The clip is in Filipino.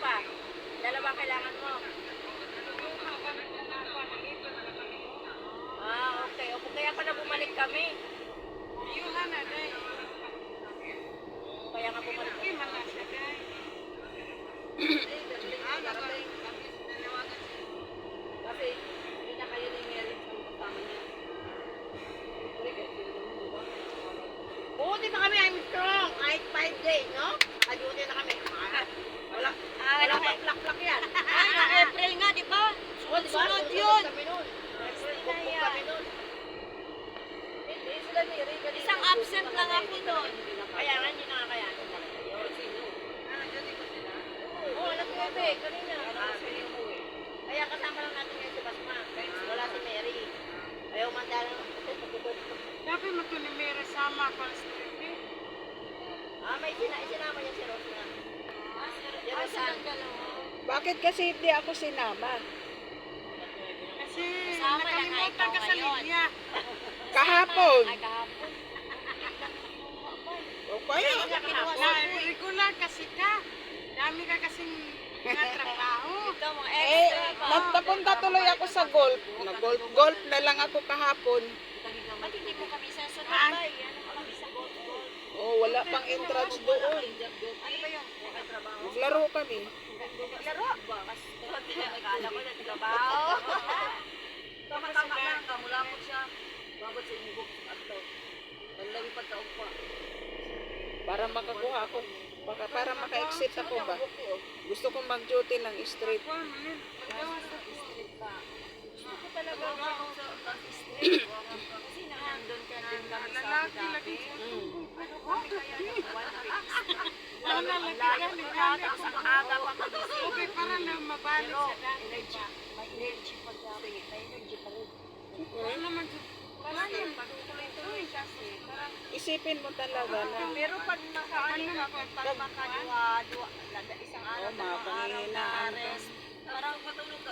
pa? Dalawa kailangan mo. Okay. O kaya pala bumalik kami. Kaya nga bumalik kami. Kasi hindi na kayo ni Mary sa kasama niya. Buti na kami, I'm strong. Kahit 5 days, no? Ayutin na kami. Wala pang plak-plak yan. April nga, di ba? Sunod yun. Hindi sila ni Rica. Isang absent lang ako doon. Kaya nga, hindi nakakayanan. Oo, nag-uwi. Kanina. Kaya kasama lang natin ngayon si Basma. Wala si Mary. Ayaw mandala ng Dapat matunimera sama ko sa street. may sinama niya si Rosna. Asan ang dalawa? Bakit kasi hindi ako sinama? Kasi Kasama lang nga nakalimutan ikaw ka sa ngayon. linya. Kahapon. Ay, kahapon. O kaya, Na regular kasi ka. Dami ka kasing natrabaho. Ito, mga eh, extra pa. nagtapunta tuloy ako sa golf. Nag-golf na lang ako kahapon. Ba't hindi mo kami sa sunod ba? Ano ka kami sa gold. Oh, wala pang entrance doon. Ano ba yun? Naglaro kami. Laro ba? Akala ko nagtrabaho. Tama-tama lang. Kamulapot siya. Babot sa inyo. Ato. Paglabi pagkaog pa. Para makakuha ako. Para maka-exit ako ba? Gusto kong mag-duty ng street. Kuha mo nun. Paggawa sa Gusto ko talaga sa street. Kasi nandun ka din kami sa lalaki dati. lagi. Ano kami kaya ng 1 week? Lalaki Lalo kami. umaga sa maaga pa magising. Okay, para na mabalik Pero sa dati. energy, may energy pag may energy pa rin. Wala naman dyan. Wala yan. Pagtuloy-tuloy kasi. Parang Isipin mo talaga na Pero pag makaano ka, pag makadua, isang araw, Oh, dalawang araw makapanghihinaan na ka. rest, parang matulog ka.